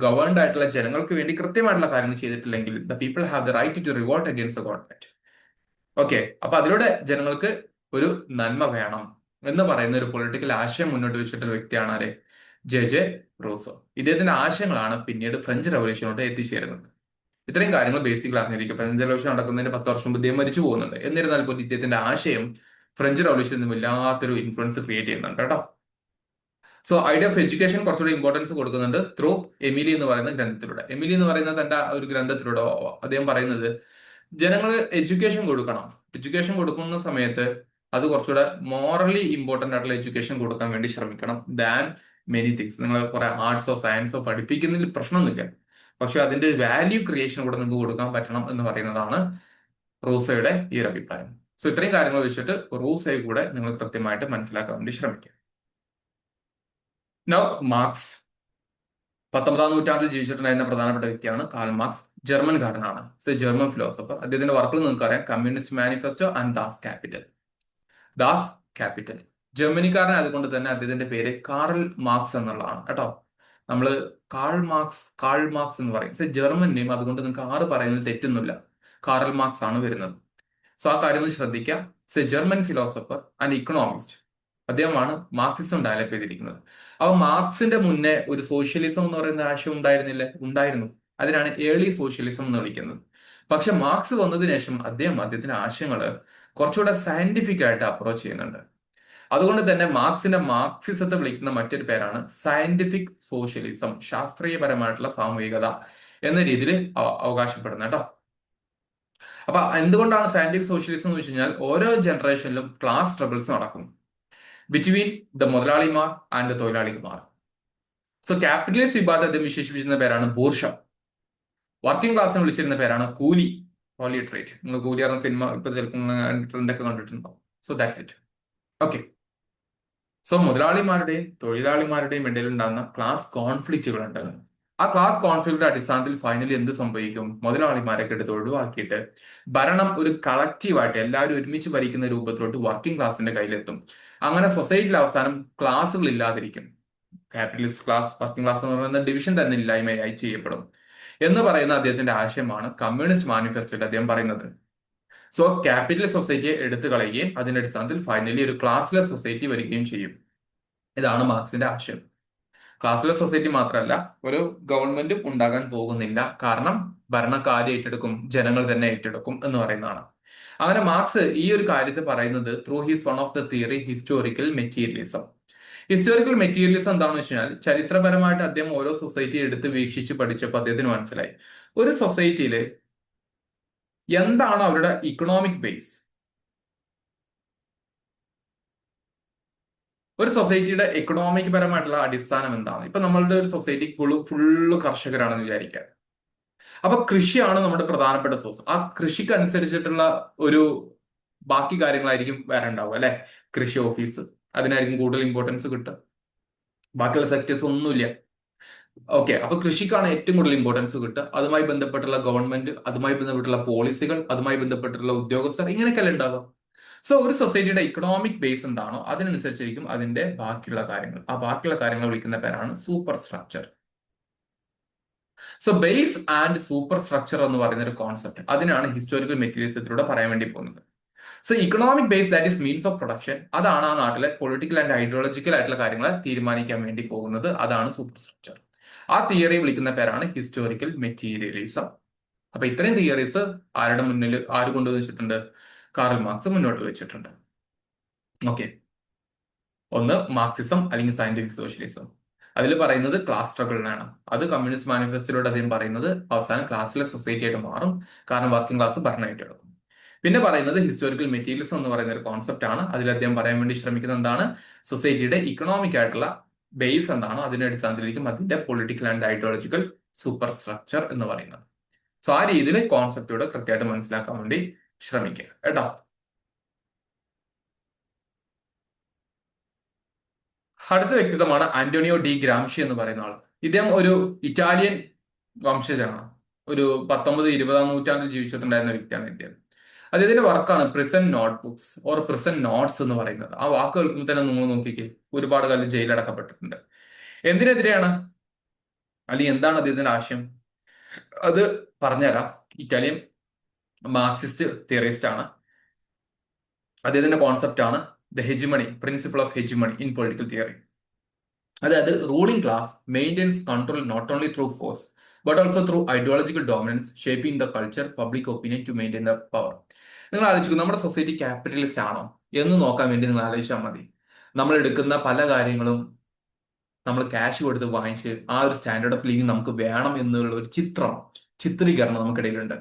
ഗവേൺഡ് ആയിട്ടുള്ള ജനങ്ങൾക്ക് വേണ്ടി കൃത്യമായിട്ടുള്ള കാര്യങ്ങൾ ചെയ്തിട്ടില്ലെങ്കിൽ the people have the right to revolt against the government. Okay, അപ്പൊ അതിലൂടെ ജനങ്ങൾക്ക് ഒരു നന്മ വേണം എന്ന് പറയുന്ന ഒരു പൊളിറ്റിക്കൽ ആശയം മുന്നോട്ട് വെച്ചിട്ടുള്ള വ്യക്തിയാണ് ആര്? J Rousseau. ഇദ്ദേഹത്തിന്റെ ആശയങ്ങളാണ് പിന്നീട് ഫ്രഞ്ച് റവല്യൂഷനോട് എത്തിച്ചേരുന്നത്. ഇത്രയും കാര്യങ്ങൾ ബേസിക് ക്ലാസ്സിലിരിക്കും. ഫ്രഞ്ച് റവല്യൂഷൻ നടക്കുന്നതിന് 10 വർഷം മുമ്പ് ഇദ്ദേഹം മരിച്ചു പോകുന്നുണ്ട്. എന്നിരുന്നാൽ പോലും ഇദ്ദേഹത്തിന്റെ ആശയം ഫ്രഞ്ച് റവല്യൂഷനിൽ വല്ലാത്തൊരു ഇൻഫ്ലുവൻസ് ക്രിയേറ്റ് ചെയ്യുന്നുണ്ട് കേട്ടോ. സോ ഐഡിയ ഓഫ് എഡ്യൂക്കേഷൻ കുറച്ചുകൂടി ഇമ്പോർട്ടൻസ് കൊടുക്കുന്നുണ്ട് ത്രൂ എമിലി എന്ന് പറയുന്ന ഗ്രന്ഥത്തിലൂടെ. എമിലി എന്ന് പറയുന്ന തന്റെ ഒരു ഗ്രന്ഥത്തിലൂടെ അദ്ദേഹം പറയുന്നത് ജനങ്ങൾ എഡ്യൂക്കേഷൻ കൊടുക്കണം. എഡ്യൂക്കേഷൻ കൊടുക്കുന്ന സമയത്ത് അത് കുറച്ചുകൂടെ മോറലി ഇമ്പോർട്ടന്റ് ആയിട്ടുള്ള എഡ്യൂക്കേഷൻ കൊടുക്കാൻ വേണ്ടി ശ്രമിക്കണം ദാൻ മെനി തിങ്സ്. നിങ്ങൾ കുറെ ആർട്സോ സയൻസോ പഠിപ്പിക്കുന്നതിൽ പ്രശ്നമൊന്നുമില്ല, പക്ഷെ അതിന്റെ വാല്യൂ ക്രിയേഷൻ കൂടെ നിങ്ങൾക്ക് കൊടുക്കാൻ പറ്റണം എന്ന് പറയുന്നതാണ് റൂസോയുടെ ഈ ഒരു അഭിപ്രായം. സോ ഇത്രയും കാര്യങ്ങൾ വെച്ചിട്ട് റൂസോയെ കൂടെ നിങ്ങൾ കൃത്യമായിട്ട് മനസ്സിലാക്കാൻ വേണ്ടി ശ്രമിക്കുക. Now marks. 19ാം നൂറ്റാണ്ടിൽ ജീവിച്ചിട്ടുണ്ടായിരുന്ന പ്രധാനപ്പെട്ട വ്യക്തിയാണ് കാൾ മാർക്സ്. ജർമ്മൻകാരനാണ്. German philosopher. അദ്ദേഹത്തിന്റെ വർക്കുകൾ നിങ്ങൾക്ക് അറിയാം, Communist Manifesto and Das Kapital. Das Kapital. ജർമ്മനിക്കാരൻ അതുകൊണ്ട് തന്നെ അദ്ദേഹത്തിന്റെ പേര് കാറൽ മാർക്സ് എന്നുള്ളതാണ് കേട്ടോ. നമ്മള് കാൾ മാർക്സ് എന്ന് പറയും. ജർമ്മൻ നെയിം, അതുകൊണ്ട് നിങ്ങൾക്ക് പറയുന്നത് തെറ്റൊന്നുമില്ല. കാറൽ മാർക്സ് ആണ് വരുന്നത്. സോ ആ കാര്യം ഒന്ന് ശ്രദ്ധിക്കുക. German philosopher and Economist. അദ്ദേഹമാണ് മാർക്സിസം ഡെവലപ്പ് ചെയ്തിരിക്കുന്നത്. അപ്പൊ മാർക്സിന്റെ മുന്നേ ഒരു സോഷ്യലിസം എന്ന് പറയുന്ന ആശയം ഉണ്ടായിരുന്നു. അതിനാണ് ഏർലി സോഷ്യലിസം എന്ന് വിളിക്കുന്നത്. പക്ഷെ മാർക്സ് വന്നതിന് ശേഷം അദ്ദേഹത്തിന്റെ ആശയങ്ങൾ കുറച്ചുകൂടെ സയന്റിഫിക് ആയിട്ട് അപ്രോച്ച് ചെയ്യുന്നുണ്ട്. അതുകൊണ്ട് തന്നെ മാർക്സിസത്തെ വിളിക്കുന്ന മറ്റൊരു പേരാണ് സയന്റിഫിക് സോഷ്യലിസം, ശാസ്ത്രീയപരമായിട്ടുള്ള സാമൂഹികത എന്ന രീതിയിൽ അവകാശപ്പെടുന്നത് കേട്ടോ. അപ്പൊ എന്തുകൊണ്ടാണ് സയന്റിഫിക് സോഷ്യലിസം എന്ന് വെച്ച് കഴിഞ്ഞാൽ ഓരോ ജനറേഷനിലും ക്ലാസ് സ്ട്രഗിൾസ് നടക്കും ബിറ്റ്വീൻ ദ മുതലാളിമാർ ആൻഡ് ദ തൊഴിലാളിമാർ. സോ ക്യാപിറ്റലിസ്റ്റ് വിഭാഗത്തെ അദ്ദേഹം വിശേഷിപ്പിച്ചിരുന്ന പേരാണ് ബൂർഷ. വർക്കിംഗ് ക്ലാസ്സിനെ വിളിച്ചിരുന്ന പേരാണ് കൂലി, പ്രോലിറ്ററേറ്റ്. നിങ്ങൾ കൂലി പറഞ്ഞ സിനിമ ഇപ്പൊ ചിലപ്പോൾ ട്രെൻഡൊക്കെ കണ്ടിട്ടുണ്ടോ? So that's it. Okay. So മുതലാളിമാരുടെയും തൊഴിലാളിമാരുടെയും ഇടയിൽ ഉണ്ടാകുന്ന ക്ലാസ് കോൺഫ്ലിക്റ്റുകൾ ഉണ്ട്. ആ ക്ലാസ് കോൺഫ്ലിക്റ്റിന്റെ അടിസ്ഥാനത്തിൽ ഫൈനലി എന്ത് സംഭവിക്കും? മുതലാളിമാരൊക്കെ എടുത്ത് ഒഴിവാക്കിയിട്ട് ഭരണം ഒരു കളക്റ്റീവായിട്ട് എല്ലാവരും ഒരുമിച്ച് ഭരിക്കുന്ന രൂപത്തിലോട്ട് വർക്കിംഗ് ക്ലാസിന്റെ കയ്യിലെത്തും. അങ്ങനെ സൊസൈറ്റിയിൽ അവസാനം ക്ലാസ്സുകൾ ഇല്ലാതിരിക്കും. ക്യാപിറ്റലിസ്റ്റ് ക്ലാസ്, വർക്കിംഗ് ക്ലാസ് എന്ന് പറയുന്ന ഡിവിഷൻ തന്നെ ഇല്ലായ്മയായി ചെയ്യപ്പെടും എന്ന് പറയുന്ന അദ്ദേഹത്തിന്റെ ആശയമാണ് കമ്മ്യൂണിസ്റ്റ് മാനിഫെസ്റ്റോയിൽ അദ്ദേഹം പറയുന്നത്. സോ ക്യാപിറ്റലിസ്റ്റ് സൊസൈറ്റിയെ എടുത്തു കളയുകയും അതിന്റെ അടിസ്ഥാനത്തിൽ ഫൈനലി ഒരു ക്ലാസ്ലെസ് സൊസൈറ്റി വരികയും ചെയ്യും. ഇതാണ് മാർക്സിന്റെ ആശയം. ക്ലാസ്ലെസ് സൊസൈറ്റി മാത്രമല്ല, ഒരു ഗവൺമെന്റും ഉണ്ടാകാൻ പോകുന്നില്ല. കാരണം ഭരണക്കാരെ ഏറ്റെടുക്കും, ജനങ്ങൾ തന്നെ ഏറ്റെടുക്കും എന്ന് പറയുന്നതാണ്. അങ്ങനെ മാർക്സ് ഈ ഒരു കാര്യത്തെ പറയുന്നത് through his one of the theory historical materialism. Historical materialism എന്താണെന്ന് വെച്ച് കഴിഞ്ഞാൽ ചരിത്രപരമായിട്ട് അദ്ദേഹം ഓരോ സൊസൈറ്റി എടുത്ത് വീക്ഷിച്ച് പഠിച്ചപ്പോൾ അദ്ദേഹത്തിന് മനസ്സിലായി ഒരു സൊസൈറ്റിയിൽ എന്താണ് അവരുടെ ഇക്കണോമിക് ബേസ്, ഒരു സൊസൈറ്റിയുടെ എക്കണോമിക് പരമായിട്ടുള്ള അടിസ്ഥാനം എന്താണ്. ഇപ്പൊ നമ്മളുടെ ഒരു സൊസൈറ്റി ഫുള്ള് കർഷകരാണെന്ന് വിചാരിക്കുക. അപ്പൊ കൃഷിയാണ് നമ്മുടെ പ്രധാനപ്പെട്ട സോഴ്സ്. ആ കൃഷിക്ക് അനുസരിച്ചിട്ടുള്ള ഒരു ബാക്കി കാര്യങ്ങളായിരിക്കും വേറെ ഉണ്ടാവുക അല്ലെ. കൃഷി ഓഫീസ്, അതിനായിരിക്കും കൂടുതൽ ഇമ്പോർട്ടൻസ് കിട്ടുക. ബാക്കിയുള്ള സെക്ടേഴ്സ് ഒന്നുമില്ല. ഓക്കെ, അപ്പൊ കൃഷിക്കാണ് ഏറ്റവും കൂടുതൽ ഇമ്പോർട്ടൻസ് കിട്ടുക. അതുമായി ബന്ധപ്പെട്ടുള്ള ഗവൺമെന്റ്, അതുമായി ബന്ധപ്പെട്ടുള്ള പോളിസികൾ, അതുമായി ബന്ധപ്പെട്ടുള്ള ഉദ്യോഗസ്ഥർ, ഇങ്ങനെയൊക്കെയല്ല ഉണ്ടാവുക. സോ ഒരു സൊസൈറ്റിയുടെ ഇക്കണോമിക് ബേസ് എന്താണോ അതിനനുസരിച്ചായിരിക്കും അതിന്റെ ബാക്കിയുള്ള കാര്യങ്ങൾ. ആ ബാക്കിയുള്ള കാര്യങ്ങൾ വിളിക്കുന്ന പേരാണ് super structure. So base and super structure എന്ന് പറയുന്ന ഒരു കോൺസെപ്റ്റ്, അതിനാണ് ഹിസ്റ്റോറിക്കൽ മെറ്റീരിയലിസത്തിലൂടെ പറയാൻ വേണ്ടി പോകുന്നത്. So economic base, that is means of production, അതാണ് ആ നാട്ടിലെ പൊളിറ്റിക്കൽ ആൻഡ് ഐഡിയോളജിക്കൽ ആയിട്ടുള്ള കാര്യങ്ങൾ തീരുമാനിക്കാൻ വേണ്ടി പോകുന്നത്. അതാണ് സൂപ്പർ സ്ട്രക്ചർ. ആ തിയറി വിളിക്കുന്ന പേരാണ് ഹിസ്റ്റോറിക്കൽ മെറ്റീരിയലിസം. അപ്പൊ ഇത്രയും തിയറീസ് ആരുടെ മുന്നിൽ ആര് കൊണ്ടുവച്ചിട്ടുണ്ട്? കാറൽ മാർക്സ് മുന്നോട്ട് വെച്ചിട്ടുണ്ട്. ഓക്കെ, ഒന്ന് മാർക്സിസം അല്ലെങ്കിൽ സയന്റിഫിക് സോഷ്യലിസം. അതിൽ പറയുന്നത് ക്ലാസ് സ്ട്രഗിളിനാണ്. അത് കമ്മ്യൂണിസ്റ്റ് മാനിഫെസ്റ്റോയിലൂടെ അദ്ദേഹം പറയുന്നത് അവസാനം ക്ലാസ്സിലെ സൊസൈറ്റി ആയിട്ട് മാറും, കാരണം വർക്കിംഗ് ക്ലാസ് ഭരണമായിട്ട് എടുക്കും. പിന്നെ പറയുന്നത് ഹിസ്റ്റോറിക്കൽ മെറ്റീരിയലിസം എന്ന് പറയുന്ന ഒരു കോൺസെപ്റ്റ് ആണ്. അതിൽ അദ്ദേഹം പറയാൻ വേണ്ടി ശ്രമിക്കുന്നത് എന്താണ്? സൊസൈറ്റിയുടെ ഇക്കണോമിക് ആയിട്ടുള്ള ബേസ് എന്താണോ അതിന്റെ അടിസ്ഥാനത്തിലായിരിക്കും അതിന്റെ political and ideological super structure എന്ന് പറയുന്നത്. സോ ആ രീതിയിൽ കോൺസെപ്റ്റോട് കൃത്യമായിട്ട് മനസ്സിലാക്കാൻ വേണ്ടി ശ്രമിക്കുക കേട്ടോ. അടുത്ത വ്യക്തിത്വമാണ് ആന്റോണിയോ ഡി ഗ്രാംഷി എന്ന് പറയുന്ന ആള്. ഇദ്ദേഹം ഒരു ഇറ്റാലിയൻ വംശജനാണ്. ഒരു 19-20 നൂറ്റാണ്ടിൽ ജീവിച്ചിട്ടുണ്ടായിരുന്ന വ്യക്തിയാണ് ഇദ്ദേഹം. അദ്ദേഹത്തിന്റെ വർക്കാണ് prison notebooks or prison notes എന്ന് പറയുന്നത്. ആ വാക്ക് കേൾക്കുമ്പോൾ തന്നെ നിങ്ങൾ നോക്കിക്കേ, ഒരുപാട് കാലം ജയിലടക്കപ്പെട്ടിട്ടുണ്ട്. എന്തിനെതിരെയാണ്, അല്ലെങ്കിൽ എന്താണ് അദ്ദേഹത്തിന്റെ ആശയം? അത് പറഞ്ഞുതരാം. ഇറ്റാലിയൻ മാർക്സിസ്റ്റ് തിയറിസ്റ്റ് ആണ്. അദ്ദേഹത്തിന്റെ കോൺസെപ്റ്റ് ആണ് the hegemony, principle of hegemony in political theory. അതായത് ruling class maintains control not only through force but also through ideological dominance shaping the culture public opinion to maintain the power. നിങ്ങൾ ആലോചിക്കും, നമ്മുടെ society capitalist ആണോ എന്ന് നോക്കാൻ വേണ്ടി നിങ്ങൾ ആലോചിച്ചാൽ മതി. നമ്മൾ എടുക്കുന്ന പല കാര്യങ്ങളും നമ്മൾ ക്യാഷ് കൊടുത്ത് വാങ്ങിച്ച് ആ ഒരു സ്റ്റാൻഡേർഡ് ഓഫ് ലിവിങ് നമുക്ക് വേണം എന്നുള്ള ഒരു ചിത്രീകരണം നമുക്കിടയിലുണ്ട്.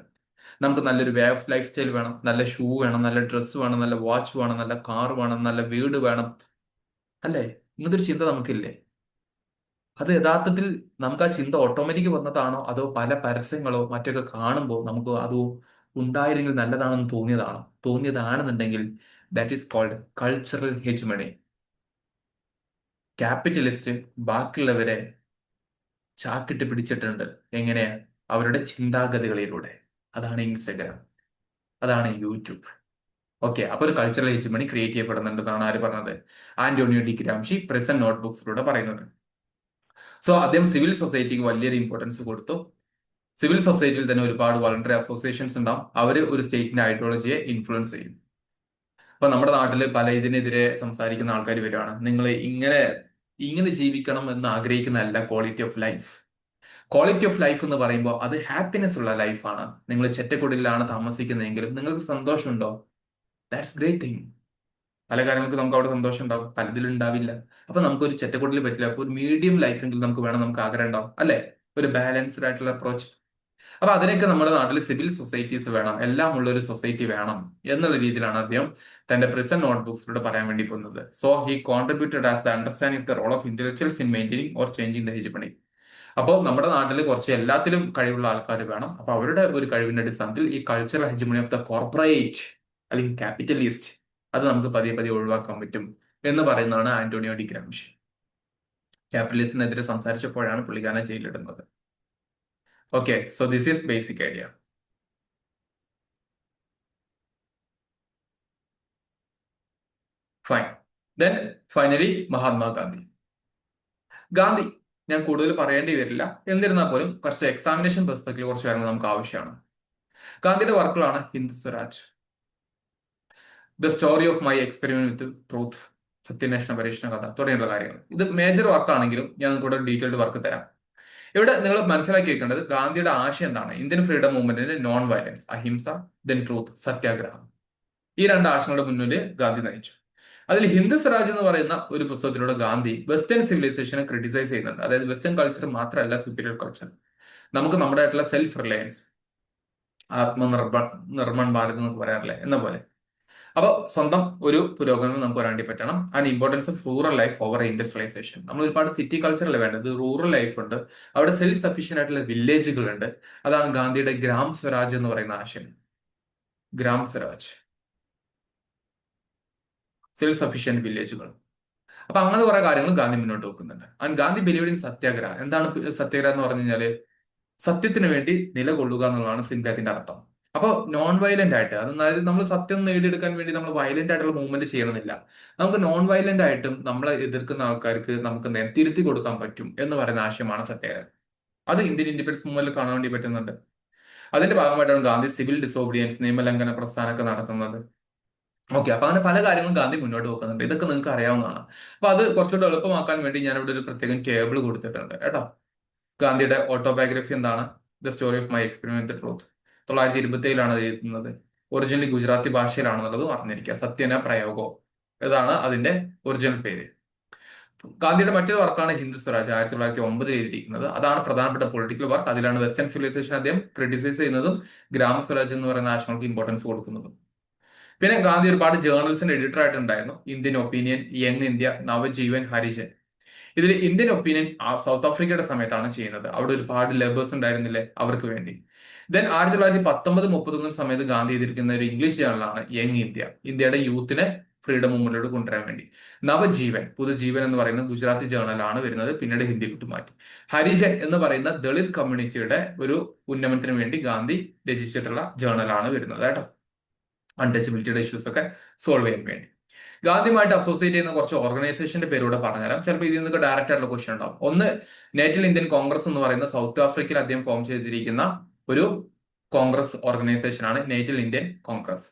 നമുക്ക് നല്ലൊരു വേ ഓഫ് ലൈഫ് സ്റ്റൈൽ വേണം, നല്ല ഷൂ വേണം, നല്ല ഡ്രസ്സ് വേണം, നല്ല വാച്ച് വേണം, നല്ല കാർ വേണം, നല്ല വീട് വേണം, അല്ലേ? ഇങ്ങനത്തെ ഒരു ചിന്ത നമുക്കില്ലേ? അത് യഥാർത്ഥത്തിൽ നമുക്ക് ആ ചിന്ത ഓട്ടോമാറ്റിക് വന്നതാണോ അതോ പല പരസ്യങ്ങളോ മറ്റൊക്കെ കാണുമ്പോൾ നമുക്ക് അത് ഉണ്ടായിരുന്നെങ്കിൽ നല്ലതാണെന്ന് തോന്നിയതാണെന്നുണ്ടെങ്കിൽ that is called cultural hegemony. Capitalist ബാക്കിയുള്ളവരെ ചാക്കിട്ട് പിടിച്ചിട്ടുണ്ട്. എങ്ങനെയാ? അവരുടെ ചിന്താഗതികളിലൂടെ. അതാണ് ഇൻസ്റ്റഗ്രാം, അതാണ് യൂട്യൂബ്. ഓക്കെ, അപ്പൊ ഒരു കൾച്ചറൽ ഹെജ്മണി ക്രിയേറ്റ് ചെയ്യപ്പെടുന്നുണ്ടെന്നാണ് ആര് പറഞ്ഞത്? ആന്റോണിയോ ഡി ഗ്രാംഷി പ്രസന്റ് നോട്ട്ബുക്സിലൂടെ പറയുന്നത്. സോ അദ്ദേഹം സിവിൽ സൊസൈറ്റിക്ക് വലിയൊരു ഇമ്പോർട്ടൻസ് കൊടുത്തു. സിവിൽ സൊസൈറ്റിയിൽ തന്നെ ഒരുപാട് വളണ്ടറി അസോസിയേഷൻസ് ഉണ്ടാവും. അവർ ഒരു സ്റ്റേറ്റിന്റെ ഐഡിയോളജിയെ ഇൻഫ്ലുവൻസ് ചെയ്യും. അപ്പൊ നമ്മുടെ നാട്ടിൽ പല ഇതിനെതിരെ സംസാരിക്കുന്ന ആൾക്കാർ വരുവാണ്. നിങ്ങൾ ഇങ്ങനെ ഇങ്ങനെ ജീവിക്കണം എന്ന് ആഗ്രഹിക്കുന്നതല്ല quality of life. Quality of life എന്ന് പറയുമ്പോൾ അത് ഹാപ്പിനെസ് ഉള്ള ലൈഫാണ്. നിങ്ങൾ ചെറ്റക്കുടിലാണ് താമസിക്കുന്നതെങ്കിലും നിങ്ങൾക്ക് സന്തോഷമുണ്ടോ? That's great thing. പല കാര്യങ്ങൾക്ക് നമുക്ക് അവിടെ സന്തോഷം ഉണ്ടാവും, പലതിലും ഉണ്ടാവില്ല. അപ്പൊ നമുക്കൊരു ചെറ്റക്കുടിൽ പറ്റില്ല. അപ്പൊ ഒരു മീഡിയം ലൈഫെങ്കിലും നമുക്ക് വേണം, നമുക്ക് ആഗ്രഹം ഉണ്ടാവും അല്ലെ? ഒരു ബാലൻസ്ഡ് ആയിട്ടുള്ള അപ്രോച്ച്. അപ്പൊ അതിനൊക്കെ നമ്മുടെ നാട്ടിൽ സിവിൽ സൊസൈറ്റീസ് വേണം, എല്ലാം ഉള്ള ഒരു സൊസൈറ്റി വേണം എന്നുള്ള രീതിയിലാണ് അദ്ദേഹം തന്റെ പ്രിസൺ നോട്ട്ബുക്സിലൂടെ പറയാൻ വേണ്ടി പോകുന്നത്. So he contributed as the understanding the role of intellectuals in maintaining or changing the hegemony. അപ്പോൾ നമ്മുടെ നാട്ടിൽ കുറച്ച് എല്ലാത്തിലും കഴിവുള്ള ആൾക്കാർ വേണം. അപ്പൊ അവരുടെ ഒരു കഴിവിന്റെ അടിസ്ഥാനത്തിൽ ഈ cultural hegemony of the corporate അല്ലെങ്കിൽ ക്യാപിറ്റലിസ്റ്റ് അത് നമുക്ക് പതിയെ പതിയെ ഒഴിവാക്കാൻ പറ്റും എന്ന് പറയുന്നതാണ് ആന്റോണിയോ ഡി ഗ്രാംഷി. ക്യാപിറ്റലിസ്റ്റിനെതിരെ സംസാരിച്ചപ്പോഴാണ് പുള്ളിക്കാരനെ ജയിലിടുന്നത്. Okay, so this is basic idea. Fine. Then finally Mahatma Gandhi. Gandhi ഞാൻ കൂടുതൽ പറയേണ്ടി വരില്ല. എന്നിരുന്നാൽ പോലും കുറച്ച് എക്സാമിനേഷൻ പെർസ്പെക്റ്റീവ് കുറച്ച് കാര്യങ്ങൾ നമുക്ക് ആവശ്യമാണ്. ഗാന്ധിയുടെ വർക്കുകളാണ് Hind Swaraj, the story of my experiment with truth, സത്യാന്വേഷണ പരീക്ഷണ കഥ തുടങ്ങിയുള്ള കാര്യങ്ങൾ. ഇത് മേജർ വർക്കാണെങ്കിലും ഞാൻ കൂടെ ഡീറ്റെയിൽഡ് വർക്ക് തരാം. ഇവിടെ നിങ്ങൾ മനസ്സിലാക്കി വെക്കേണ്ടത് ഗാന്ധിയുടെ ആശയം എന്താണ്? ഇന്ത്യൻ ഫ്രീഡം മൂവ്മെന്റിന്റെ നോൺ വയലൻസ്, അഹിംസ, ദെൻ ട്രൂത്ത്, സത്യാഗ്രഹം. ഈ രണ്ട് ആശയങ്ങളുടെ മുന്നിൽ ഗാന്ധി നയിച്ചു. അതിൽ ഹിന്ദു സ്വരാജ് എന്ന് പറയുന്ന ഒരു പുസ്തകത്തിലൂടെ ഗാന്ധി വെസ്റ്റേൺ സിവിലൈസേഷനെ ക്രിട്ടിസൈസ് ചെയ്യുന്നുണ്ട്. അതായത് വെസ്റ്റേൺ കൾച്ചർ മാത്രമല്ല സുപ്പീരിയർ കൾച്ചർ, നമുക്ക് നമ്മുടെ ആയിട്ടുള്ള സെൽഫ് റിലയൻസ്, നിർമ്മൺ ഭാരത് എന്നൊക്കെ പറയാറില്ലേ എന്ന പോലെ. അപ്പോൾ സ്വന്തം ഒരു പുരോഗമനം നമുക്ക് വരാൻ വേണ്ടി പറ്റണം. And importance of rural life over industrialisation. നമ്മൾ ഒരുപാട് സിറ്റി കൾച്ചറല്ല വേണ്ടത്, റൂറൽ ലൈഫ് ഉണ്ട്, അവിടെ സെൽഫ് സഫീഷ്യന്റ് ആയിട്ടുള്ള വില്ലേജുകൾ ഉണ്ട്. അതാണ് ഗാന്ധിയുടെ ഗ്രാം സ്വരാജ് എന്ന് പറയുന്ന ആശയം. ഗ്രാം സ്വരാജ്, സെൽഫ് സഫീഷ്യന്റ് വില്ലേജുകൾ. അപ്പൊ അങ്ങനെ കുറെ കാര്യങ്ങൾ ഗാന്ധി മുന്നോട്ട് വെക്കുന്നുണ്ട്. And Gandhi believed in Satyagraha. എന്താണ് സത്യാഗ്രഹം എന്ന് പറഞ്ഞു കഴിഞ്ഞാല് സത്യത്തിന് വേണ്ടി നിലകൊള്ളുക എന്നുള്ളതാണ് സിംപ്ലി അതിന്റെ അർത്ഥം. അപ്പോൾ നോൺ വയലന്റ് ആയിട്ട്, അതായത് നമ്മൾ സത്യം നേടിയെടുക്കാൻ വേണ്ടി നമ്മൾ വയലന്റ് ആയിട്ടുള്ള മൂവ്മെന്റ് ചെയ്യണമെന്നില്ല. നമുക്ക് നോൺ വയലന്റ് ആയിട്ടും നമ്മളെ എതിർക്കുന്ന ആൾക്കാർക്ക് നമുക്ക് തിരുത്തി കൊടുക്കാൻ പറ്റും എന്ന് പറയുന്ന ആശയമാണ് സത്യാഗ്രഹം. അത് ഇന്ത്യൻ ഇൻഡിപെൻഡൻസ് മൂവ്മെന്റിൽ കാണാൻ വേണ്ടി പറ്റുന്നുണ്ട്. അതിന്റെ ഭാഗമായിട്ടാണ് ഗാന്ധി സിവിൽ ഡിസോബിഡിയൻസ്, നിയമലംഘന പ്രസ്ഥാനമൊക്കെ നടത്തുന്നത്. ഓക്കെ, അപ്പൊ അങ്ങനെ പല കാര്യങ്ങളും ഗാന്ധി മുന്നോട്ട് വെക്കുന്നുണ്ട്. ഇതൊക്കെ നിങ്ങൾക്ക് അറിയാവുന്നതാണ്. അപ്പൊ അത് കുറച്ചുകൂടെ എളുപ്പമാക്കാൻ വേണ്ടി ഞാൻ ഇവിടെ ഒരു പ്രത്യേകം ടേബിൾ കൊടുത്തിട്ടുണ്ട് കേട്ടോ. ഗാന്ധിയുടെ ഓട്ടോബയോഗ്രഫി എന്താണ്? The story of my experiment with truth. 1927 അത് എഴുതുന്നത്. ഒറിജിനലി ഗുജറാത്തി ഭാഷയിലാണെന്നുള്ളത് അറിഞ്ഞിരിക്കുക. സത്യന പ്രയോഗോ ഇതാണ് അതിന്റെ ഒറിജിനൽ പേര്. ഗാന്ധിയുടെ മറ്റൊരു വർക്കാണ് ഹിന്ദു സ്വരാജ്, 1909 എഴുതിയിരിക്കുന്നത്. അതാണ് പ്രധാനപ്പെട്ട പൊളിറ്റിക്കൽ വർക്ക്. അതിലാണ് വെസ്റ്റേൺ സിവിലൈസേഷൻ അദ്ദേഹം ക്രിട്ടിസൈസ് ചെയ്യുന്നതും ഗ്രാമ സ്വരാജ് എന്ന് പറയുന്ന ആശയങ്ങൾക്ക് ഇമ്പോർട്ടൻസ് കൊടുക്കുന്നതും. പിന്നെ ഗാന്ധി ഒരുപാട് ജേർണൽസിന്റെ എഡിറ്റർ ആയിട്ടുണ്ടായിരുന്നു. Indian opinion, young India, Navajeevan, Harijan. ഇതിൽ ഇന്ത്യൻ ഒപ്പീനിയൻ സൗത്ത് ആഫ്രിക്കയുടെ സമയത്താണ് ചെയ്യുന്നത്. അവിടെ ഒരുപാട് ലേബേഴ്സ് ഉണ്ടായിരുന്നില്ലേ അവർക്ക് വേണ്ടി. ദെൻ 1919-31 സമയത്ത് ഗാന്ധി ചെയ്തിരിക്കുന്ന ഒരു ഇംഗ്ലീഷ് ജേണലാണ് യങ് ഇന്ത്യ, ഇന്ത്യയുടെ യൂത്തിനെ ഫ്രീഡം മൂവ്മെന്റിലോട്ട് കൊണ്ടുവരാൻ വേണ്ടി. നവജീവൻ, പുതുജീവൻ എന്ന് പറയുന്ന ഗുജറാത്തി ജേണലാണ് വരുന്നത്, പിന്നീട് ഹിന്ദിയിലോട്ട് മാറ്റി. ഹരിജൻ എന്ന് പറയുന്ന ദളിത് കമ്മ്യൂണിറ്റിയുടെ ഒരു ഉന്നമനത്തിന് വേണ്ടി ഗാന്ധി രചിച്ചിട്ടുള്ള ജേണലാണ് വരുന്നത് കേട്ടോ. അൺടച്ചബിലിറ്റിയുടെ ഇഷ്യൂസ് ഒക്കെ സോൾവ് ചെയ്യാൻ വേണ്ടി. ഗാന്ധിയുമായിട്ട് അസോസിയേറ്റ് ചെയ്യുന്ന കുറച്ച് ഓർഗനൈസേഷന്റെ പേരൂടെ പറഞ്ഞുതരാം. ചിലപ്പോൾ ഇതിൽ നിന്നൊക്കെ ഡയറക്റ്റ് ആയിട്ടുള്ള ക്വസ്റ്റ്യൻ ഉണ്ടാവും. ഒന്ന്, നേറ്റൽ ഇന്ത്യൻ കോൺഗ്രസ് എന്ന് പറയുന്ന സൗത്ത് ആഫ്രിക്കയിൽ അദ്ദേഹം ഫോം ചെയ്തിരിക്കുന്ന ഒരു കോൺഗ്രസ് ഓർഗനൈസേഷൻ ആണ് natal Indian Congress.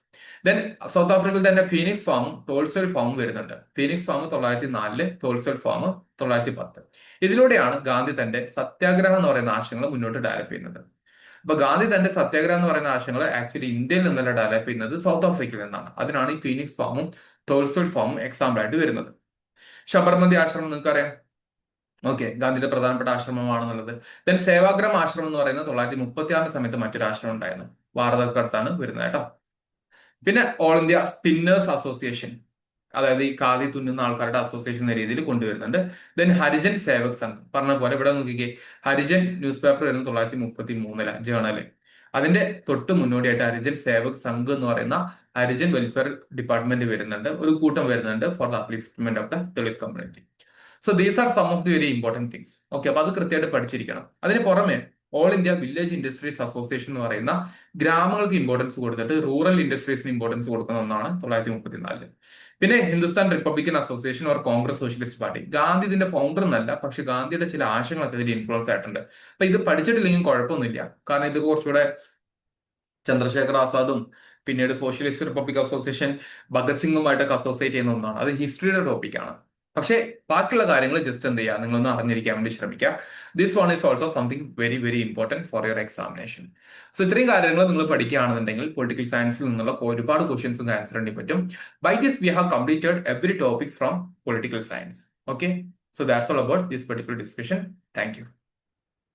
Then south ആഫ്രിക്കയിൽ തന്നെ ഫീനിക്സ് ഫാമും ടോൾസ്റ്റോയ് ഫാമും വരുന്നുണ്ട്. Phoenix farm 1904, Tolstoy farm 1910. ഇതിലൂടെയാണ് ഗാന്ധി തന്റെ സത്യാഗ്രഹം എന്ന് പറയുന്ന ആശയങ്ങൾ മുന്നോട്ട് ഡെവലപ്പ് ചെയ്യുന്നത്. അപ്പൊ ഗാന്ധി തന്റെ സത്യാഗ്രഹം എന്ന് പറയുന്ന ആശയങ്ങൾ ആക്ച്വലി ഇന്ത്യയിൽ നിന്നല്ല ഡെവലപ്പ് ചെയ്യുന്നത്, സൗത്ത് ആഫ്രിക്കയിൽ നിന്നാണ്. അതിനാണ് ഈ ഫീനിക്സ് ഫാമും ടോൾസ്റ്റോയ് ഫാമും എക്സാമ്പിൾ ആയിട്ട് വരുന്നത്. ശബർമതി ആശ്രമം നിങ്ങൾക്ക് അറിയാം. ഓക്കെ, ഗാന്ധിയുടെ പ്രധാനപ്പെട്ട ആശ്രമമാണെന്നുള്ളത്. ദെൻ സേവാഗ്രാം ആശ്രമം എന്ന് പറയുന്നത് 1936 സമയത്ത് മറ്റൊരു ആശ്രമം ഉണ്ടായിരുന്നു. വാർദ്ധക്കടുത്താണ് വരുന്നത് കേട്ടോ. പിന്നെ ഓൾ ഇന്ത്യ സ്പിന്നേഴ്സ് അസോസിയേഷൻ, അതായത് ഈ ഖാദി തുന്നുന്ന ആൾക്കാരുടെ അസോസിയേഷൻ എന്ന രീതിയിൽ കൊണ്ടുവരുന്നുണ്ട്. ദെൻ ഹരിജൻ സേവക് സംഘ്, പറഞ്ഞ പോലെ ഇവിടെ നോക്കിക്കേ, ഹരിജൻ ന്യൂസ് പേപ്പർ വരുന്നത് 1933 ജേണല്. അതിന്റെ തൊട്ട് മുന്നോടിയായിട്ട് ഹരിജൻ സേവക് സംഘ് എന്ന് പറയുന്ന ഹരിജൻ വെൽഫെയർ ഡിപ്പാർട്ട്മെന്റ് വരുന്നുണ്ട്, ഒരു കൂട്ടം വരുന്നുണ്ട് for the upliftment of the Dalit community. So these are some of the very important things. Okay, അപ്പൊ അത് കൃത്യമായിട്ട് പഠിച്ചിരിക്കണം. അതിന് പുറമെ All India Village Industries Association എന്ന് പറയുന്ന ഗ്രാമങ്ങൾക്ക് ഇമ്പോർട്ടൻസ് കൊടുത്തിട്ട് റൂറൽ ഇൻഡസ്ട്രീസിന് ഇമ്പോർട്ടൻസ് കൊടുക്കുന്ന ഒന്നാണ് 1934. പിന്നെ Hindustan Republican Association or Congress Socialist Party. Gandhi ഇതിന്റെ ഫൗണ്ടർ എന്നല്ല, പക്ഷെ ഗാന്ധിയുടെ ചില ആശയങ്ങളൊക്കെ ഇതിൽ ഇൻഫ്ലുവൻസ് ആയിട്ടുണ്ട്. അപ്പൊ ഇത് പഠിച്ചിട്ടില്ലെങ്കിൽ കുഴപ്പമൊന്നുമില്ല, കാരണം ഇത് കുറച്ചുകൂടെ ചന്ദ്രശേഖർ ആസാദും പിന്നീട് സോഷ്യലിസ്റ്റ് റിപ്പബ്ലിക് അസോസിയേഷൻ ഭഗത് സിംഗുമായിട്ടൊക്കെ അസോസിയേറ്റ് ചെയ്യുന്ന ഒന്നാണ്. അത് ഹിസ്റ്ററിയുടെ ടോപ്പിക്കാണ്. പക്ഷേ ബാക്കിയുള്ള കാര്യങ്ങൾ ജസ്റ്റ് എന്ത് ചെയ്യുക, നിങ്ങളൊന്ന് അറിഞ്ഞിരിക്കാൻ വേണ്ടി ശ്രമിക്കുക. This one is also something very very important for your examination. So ഇത്രയും കാര്യങ്ങൾ നിങ്ങൾ പഠിക്കുകയാണെന്നുണ്ടെങ്കിൽ പൊളിറ്റിക്കൽ സയൻസിൽ നിന്നുള്ള ഒരുപാട് ക്വസ്റ്റ്യൻസും ആൻസർ ചെയ്യാൻ പറ്റും. By this we have completed every topics from political science. Okay, so that's all about this particular discussion. Thank U.